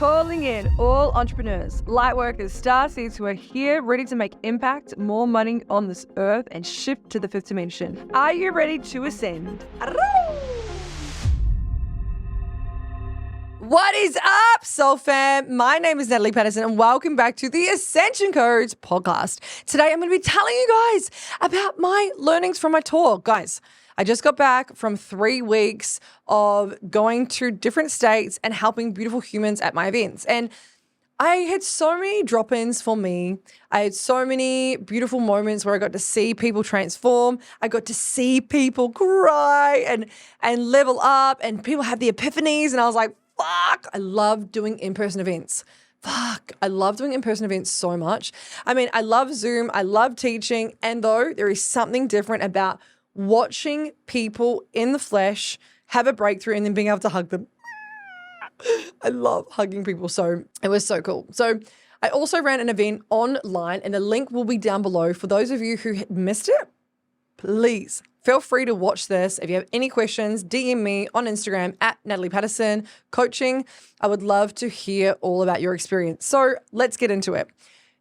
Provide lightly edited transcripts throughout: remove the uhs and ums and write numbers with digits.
calling in all entrepreneurs, light workers, star seeds who are here ready to make impact, more money on this earth, and shift to the fifth dimension. Are you ready to ascend? What is up, Soul Fam? My name is Natalie Patterson and welcome back to the Ascension Codes podcast. Today I'm going to be telling you guys about my learnings from my tour. Guys, I just got back from 3 weeks of going to different states and helping beautiful humans at my events. And I had so many drop-ins for me. I had so many beautiful moments where I got to see people transform. I got to see people cry and level up, and people have the epiphanies. And I was like, fuck, I love doing in-person events. Fuck, I love doing in-person events so much. I mean, I love Zoom. I love teaching. And though there is something different about watching people in the flesh have a breakthrough and then being able to hug them. I love hugging people. So it was so cool. So I also ran an event online and the link will be down below. For those of you who had missed it, please feel free to watch this. If you have any questions, DM me on Instagram at Natalie Patterson Coaching. I would love to hear all about your experience. So let's get into it.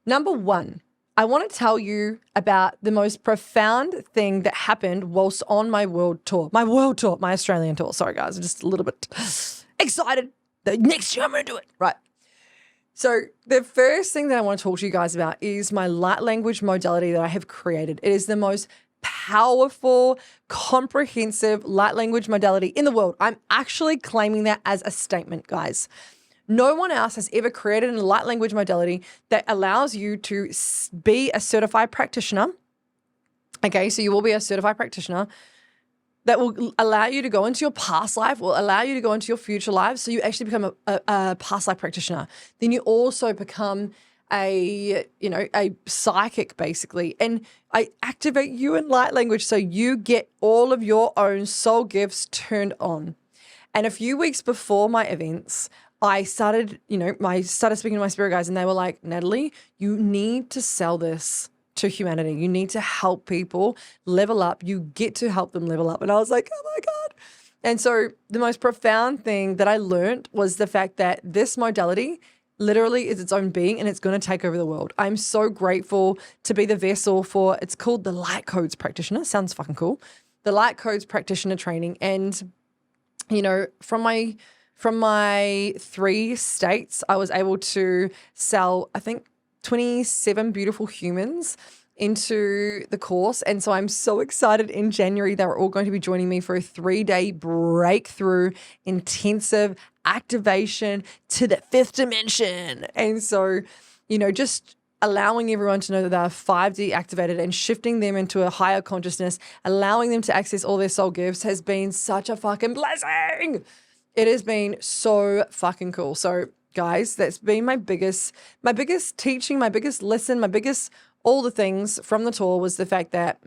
Number 1, I want to tell you about the most profound thing that happened whilst on my world tour. My Australian tour. Sorry, guys. I'm just a little bit excited. The next year I'm going to do it. Right. So the first thing that I want to talk to you guys about is my light language modality that I have created. It is the most powerful, comprehensive light language modality in the world. I'm actually claiming that as a statement, guys. No one else has ever created a light language modality that allows you to be a certified practitioner. Okay, so you will be a certified practitioner that will allow you to go into your past life, will allow you to go into your future life. So you actually become a past life practitioner. Then you also become a psychic basically. And I activate you in light language so you get all of your own soul gifts turned on. And a few weeks before my events, I started speaking to my spirit guides and they were like, Natalie, you need to sell this to humanity. You need to help people level up. You get to help them level up. And I was like, oh my God. And so the most profound thing that I learned was the fact that this modality literally is its own being and it's going to take over the world. I'm so grateful to be the vessel for, it's called the Light Codes Practitioner. Sounds fucking cool. The Light Codes Practitioner training. And, you know, from my 3 states, I was able to sell, I think, 27 beautiful humans into the course. And so I'm so excited. In January, they were all going to be joining me for a 3-day breakthrough intensive activation to the fifth dimension. And so, you know, just allowing everyone to know that they are 5D activated and shifting them into a higher consciousness, allowing them to access all their soul gifts has been such a fucking blessing. It has been so fucking cool. So guys, that's been my biggest teaching, my biggest lesson, my biggest all the things from the tour was the fact that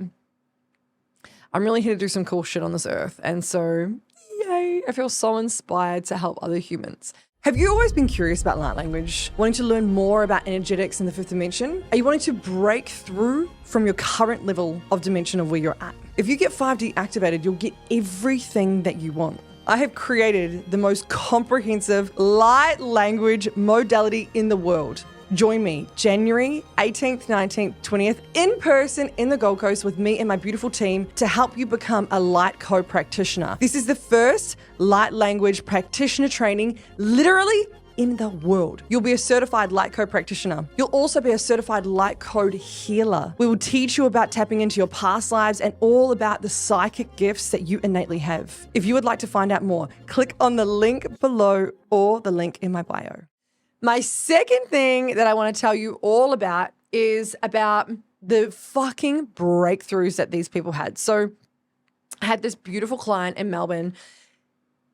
I'm really here to do some cool shit on this earth. And so, yay, I feel so inspired to help other humans. Have you always been curious about light language, wanting to learn more about energetics in the fifth dimension? Are you wanting to break through from your current level of dimension of where you're at? If you get 5D activated, you'll get everything that you want. I have created the most comprehensive light language modality in the world. Join me January 18th, 19th, 20th in person in the Gold Coast with me and my beautiful team to help you become a light code practitioner. This is the first light language practitioner training literally in the world. You'll be a certified light code practitioner. You'll also be a certified light code healer. We will teach you about tapping into your past lives and all about the psychic gifts that you innately have. If you would like to find out more, click on the link below or the link in my bio. My second thing that I want to tell you all about is about the fucking breakthroughs that these people had. So I had this beautiful client in Melbourne.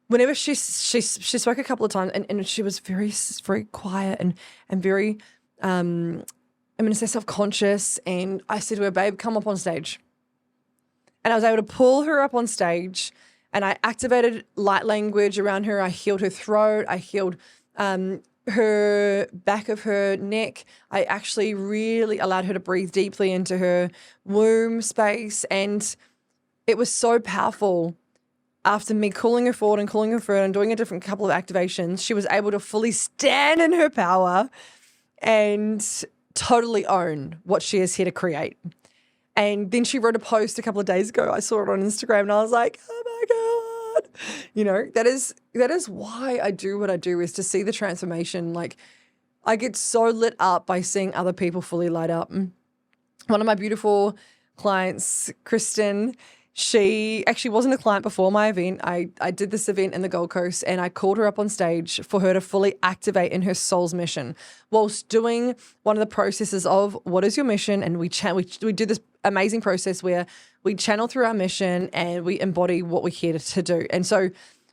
Whenever she spoke a couple of times and she was very, very quiet and very, I'm going to say self-conscious. And I said to her, babe, come up on stage. And I was able to pull her up on stage and I activated light language around her. I healed her throat. I healed her back of her neck. I actually really allowed her to breathe deeply into her womb space. And it was so powerful. after me calling her forward and calling her further and doing a different couple of activations, she was able to fully stand in her power and totally own what she is here to create. And then she wrote a post a couple of days ago. I saw it on Instagram and I was like, oh my God. You know, that is why I do what I do, is to see the transformation. Like, I get so lit up by seeing other people fully light up. One of my beautiful clients, Kristen, she actually wasn't a client before my event. I did this event in the Gold Coast and I called her up on stage for her to fully activate in her soul's mission whilst doing one of the processes of what is your mission. And we do this amazing process where we channel through our mission and we embody what we're here to do. And so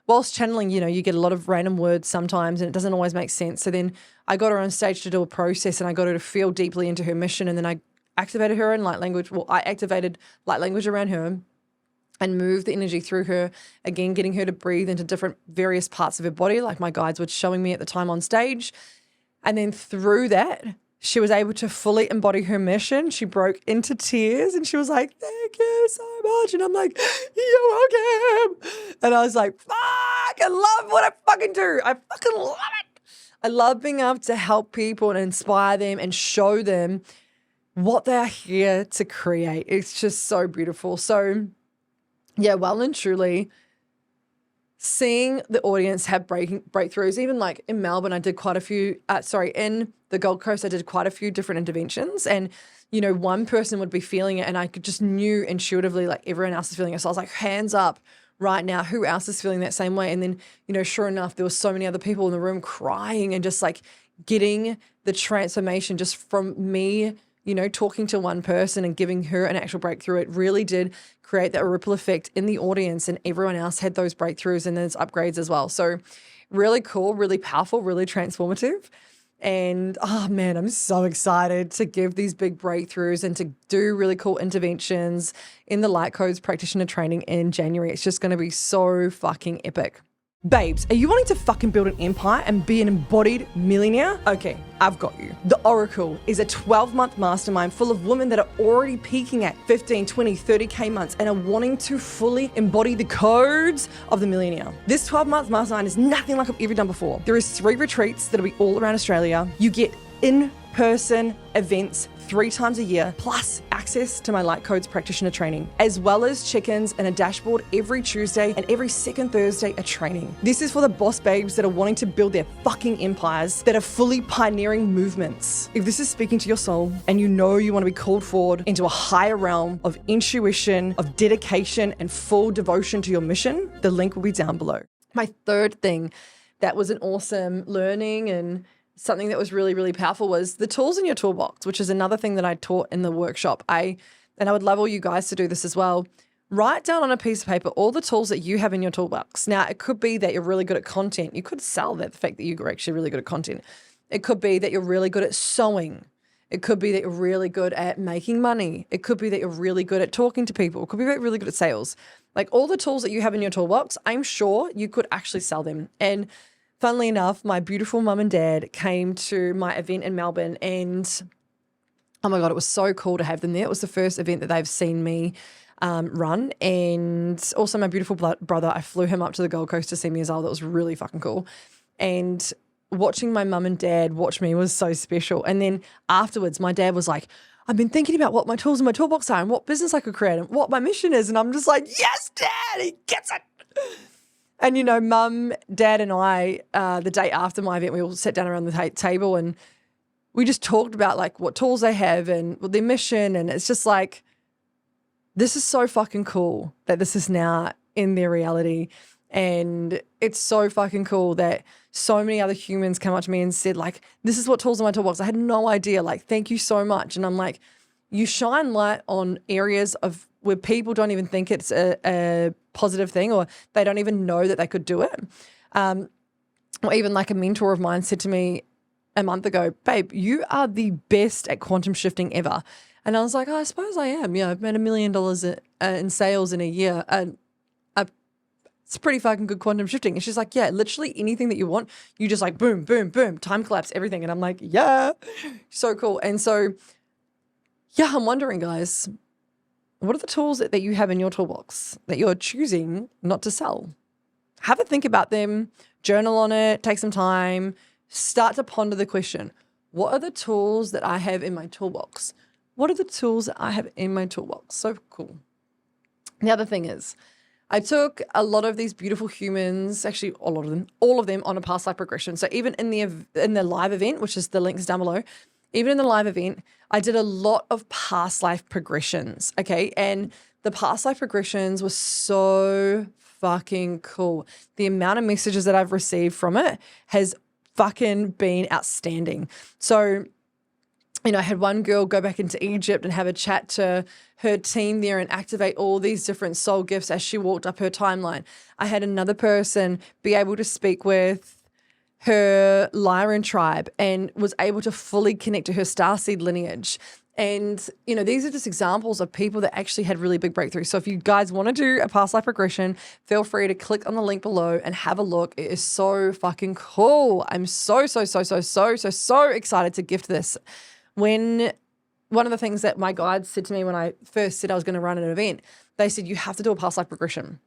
whilst channeling, you know, you get a lot of random words sometimes and it doesn't always make sense. So then I got her on stage to do a process and I got her to feel deeply into her mission. And then I activated her in light language. Well, I activated light language around her and moved the energy through her, again, getting her to breathe into different various parts of her body, like my guides were showing me at the time on stage. And then through that, she was able to fully embody her mission. She broke into tears and she was like, thank you so much. And I'm like, you're welcome. And I was like, fuck, I love what I fucking do. I fucking love it. I love being able to help people and inspire them and show them what they are here to create. It's just so beautiful. So yeah, well and truly seeing the audience have breakthroughs, even like in Melbourne, I did quite a few, in the Gold Coast, I did quite a few different interventions and, you know, one person would be feeling it and I just knew intuitively like everyone else is feeling it. So I was like, hands up right now, who else is feeling that same way? And then, you know, sure enough, there were so many other people in the room crying and just like getting the transformation just from me, you know, talking to one person and giving her an actual breakthrough. It really did create that ripple effect in the audience and everyone else had those breakthroughs and there's upgrades as well. So really cool, really powerful, really transformative. And oh man, I'm so excited to give these big breakthroughs and to do really cool interventions in the Light Codes Practitioner training in January. It's just going to be so fucking epic. Babes, are you wanting to fucking build an empire and be an embodied millionaire? Okay, I've got you. The Oracle is a 12-month mastermind full of women that are already peaking at 15, 20, 30K months and are wanting to fully embody the codes of the millionaire. This 12-month mastermind is nothing like I've ever done before. There is 3 retreats that'll be all around Australia. You get in-person events 3 times a year, plus access to my Light Codes Practitioner training, as well as check-ins and a dashboard every Tuesday and every second Thursday a training. This is for the boss babes that are wanting to build their fucking empires, that are fully pioneering movements. If this is speaking to your soul and you know you want to be called forward into a higher realm of intuition, of dedication and full devotion to your mission, the link will be down below. My third thing that was an awesome learning and something that was really, really powerful was the tools in your toolbox, which is another thing that I taught in the workshop. And I would love all you guys to do this as well. Write down on a piece of paper all the tools that you have in your toolbox. Now, it could be that you're really good at content. You could sell that, the fact that you're actually really good at content. It could be that you're really good at sewing. It could be that you're really good at making money. It could be that you're really good at talking to people. It could be that you're really good at sales. Like all the tools that you have in your toolbox, I'm sure you could actually sell them. And funnily enough, my beautiful mum and dad came to my event in Melbourne and oh my God, it was so cool to have them there. It was the first event that they've seen me run. And also my beautiful brother, I flew him up to the Gold Coast to see me as well. That was really fucking cool. And watching my mum and dad watch me was so special. And then afterwards, my dad was like, I've been thinking about what my tools in my toolbox are and what business I could create and what my mission is. And I'm just like, yes, Dad, he gets it. And, you know, Mum, Dad and I, the day after my event, we all sat down around the table and we just talked about like what tools they have and their mission. And it's just like, this is so fucking cool that this is now in their reality. And it's so fucking cool that so many other humans come up to me and said like, this is what tools in my toolbox. I had no idea. Like, thank you so much. And I'm like, you shine light on areas of where people don't even think it's a positive thing or they don't even know that they could do it. Or even like a mentor of mine said to me a month ago, babe, you are the best at quantum shifting ever. And I was like, oh, I suppose I am. Yeah, I've made $1 million in sales in a year. It's pretty fucking good quantum shifting. And she's like, yeah, literally anything that you want, you just like boom, boom, boom, time collapse, everything. And I'm like, yeah, so cool. And so, yeah, I'm wondering, guys, What are the tools that you have in your toolbox that you're choosing not to sell? Have a think about them, journal on it, take some time, start to ponder the question. What are the tools that I have in my toolbox? What are the tools that I have in my toolbox? So cool. The other thing is, I took a lot of these beautiful humans, actually all of them on a past life progression. So even in the live event, which is the links down below, even in the live event, I did a lot of past life progressions, okay? And the past life progressions were so fucking cool. The amount of messages that I've received from it has fucking been outstanding. So, I had one girl go back into Egypt and have a chat to her team there and activate all these different soul gifts as she walked up her timeline. I had another person be able to speak with her Lyran tribe and was able to fully connect to her starseed lineage. And, these are just examples of people that actually had really big breakthroughs. So if you guys want to do a past life regression, feel free to click on the link below and have a look. It is so fucking cool. I'm so excited to gift this. When one of the things that my guides said to me when I first said I was going to run an event, they said, you have to do a past life regression.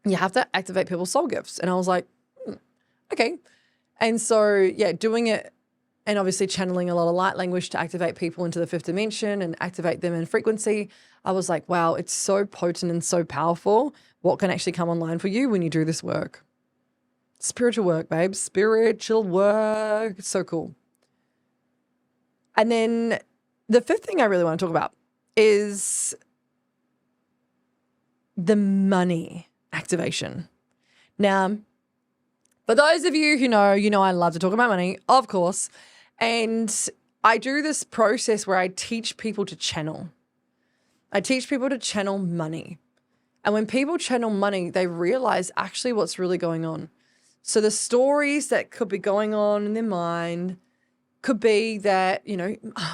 You have to activate people's soul gifts. And I was like, okay. And so, yeah, doing it and obviously channeling a lot of light language to activate people into the fifth dimension and activate them in frequency. I was like, wow, it's so potent and so powerful. What can actually come online for you when you do this work? Spiritual work, babe. Spiritual work. It's so cool. And then the fifth thing I really want to talk about is the money activation. Now, for those of you who know, I love to talk about money, of course. And I do this process where I teach people to channel. I teach people to channel money. And when people channel money, they realize actually what's really going on. So the stories that could be going on in their mind could be that,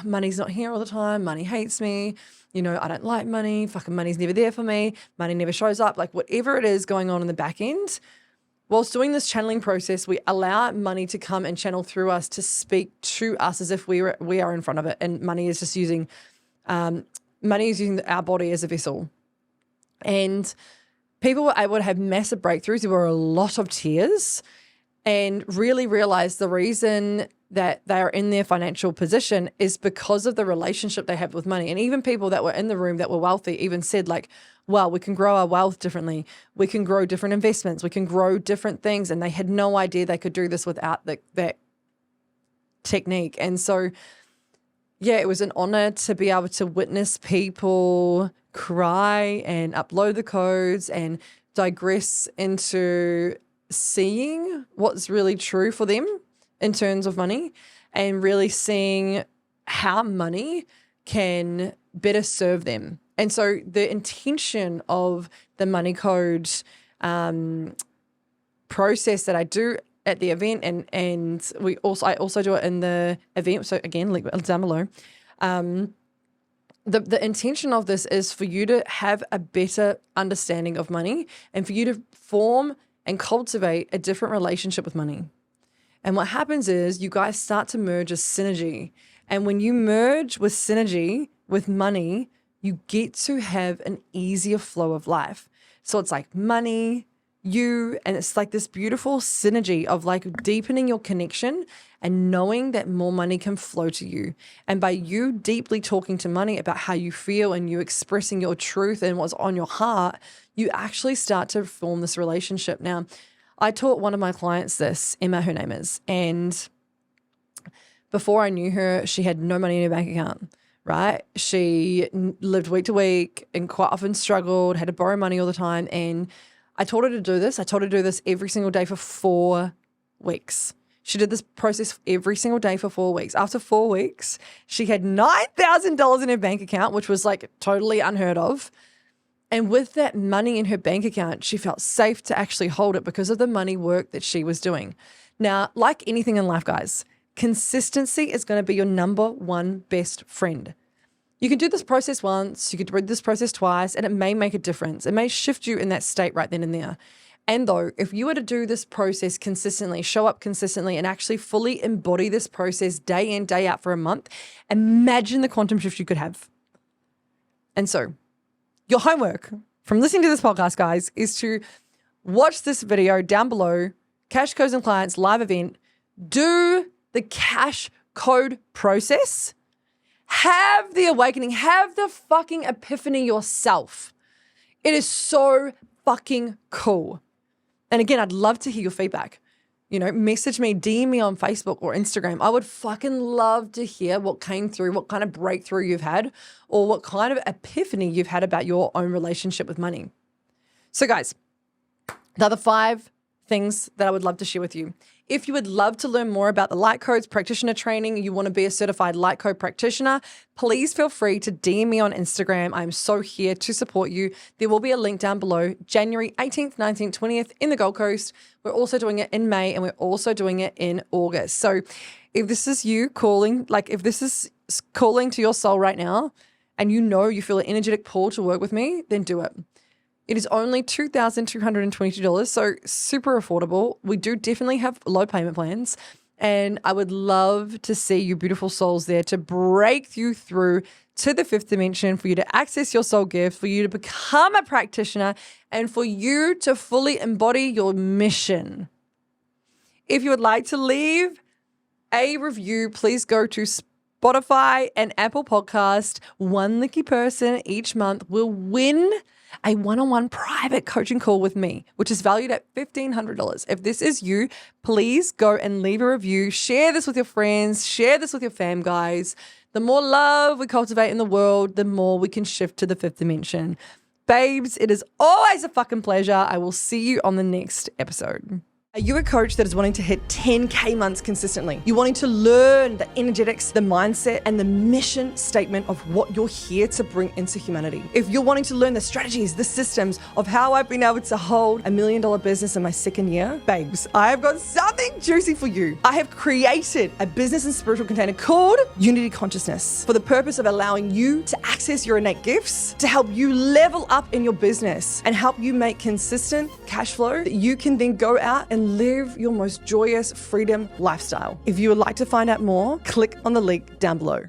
money's not here all the time. Money hates me. I don't like money. Fucking money's never there for me. Money never shows up. Like whatever it is going on in the back end, whilst doing this channeling process, we allow money to come and channel through us to speak to us as if we are in front of it. And money is just using our body as a vessel. And people were able to have massive breakthroughs. There were a lot of tears and really realize the reason that they are in their financial position is because of the relationship they have with money. And even people that were in the room that were wealthy even said like, well, we can grow our wealth differently. We can grow different investments. We can grow different things. And they had no idea they could do this without that technique. And so, yeah, it was an honor to be able to witness people cry and upload the codes and digress into seeing what's really true for them in terms of money and really seeing how money can better serve them. And so the intention of the money code process that I do at the event and I also do it in the event. So again, link down below. The intention of this is for you to have a better understanding of money and for you to form and cultivate a different relationship with money. And what happens is you guys start to merge as synergy. And when you merge with synergy with money, you get to have an easier flow of life. So it's like money, you, and it's like this beautiful synergy of like deepening your connection and knowing that more money can flow to you. And by you deeply talking to money about how you feel and you expressing your truth and what's on your heart, you actually start to form this relationship. Now, I taught one of my clients this, Emma, her name is, and before I knew her, she had no money in her bank account, right? She lived week to week and quite often struggled, had to borrow money all the time. And I taught her to do this. I told her to do this every single day for 4 weeks. She did this process every single day for 4 weeks. After 4 weeks, she had $9,000 in her bank account, which was like totally unheard of. And with that money in her bank account, she felt safe to actually hold it because of the money work that she was doing. Now, like anything in life, guys, consistency is going to be your number one best friend. You can do this process once, you could do this process twice, and it may make a difference. It may shift you in that state right then and there. And though, if you were to do this process consistently, show up consistently, and actually fully embody this process day in, day out for a month, imagine the quantum shift you could have. And so, Your homework from listening to this podcast, guys, is to watch this video down below, Cash Codes and Clients live event, do the cash code process, have the awakening, have the fucking epiphany yourself. It is so fucking cool. And again, I'd love to hear your feedback. You know, message me, DM me on Facebook or Instagram. I would fucking love to hear what came through, what kind of breakthrough you've had, or what kind of epiphany you've had about your own relationship with money. So guys, the other 5 things that I would love to share with you. If you would love to learn more about the Light Codes practitioner training, you want to be a certified Light Code practitioner, please feel free to DM me on Instagram. I'm so here to support you. There will be a link down below, January 18th, 19th, 20th in the Gold Coast. We're also doing it in May and we're also doing it in August. So if this is you calling, like if this is calling to your soul right now and you know you feel an energetic pull to work with me, then do it. It is only $2,222, so super affordable. We do definitely have low payment plans, and I would love to see you beautiful souls there to break you through to the 5th dimension, for you to access your soul gift, for you to become a practitioner, and for you to fully embody your mission. If you would like to leave a review, please go to Spotify and Apple Podcast. One lucky person each month will win a one-on-one private coaching call with me, which is valued at $1,500. If this is you, please go and leave a review. Share this with your friends. Share this with your fam, guys. The more love we cultivate in the world, the more we can shift to the 5th dimension. Babes, it is always a fucking pleasure. I will see you on the next episode. Are you a coach that is wanting to hit 10K months consistently? You're wanting to learn the energetics, the mindset, and the mission statement of what you're here to bring into humanity. If you're wanting to learn the strategies, the systems of how I've been able to hold $1 million business in my 2nd year, babes, I have got something juicy for you. I have created a business and spiritual container called Unity Consciousness for the purpose of allowing you to access your innate gifts, to help you level up in your business and help you make consistent cash flow that you can then go out and live your most joyous freedom lifestyle. If you would like to find out more, click on the link down below.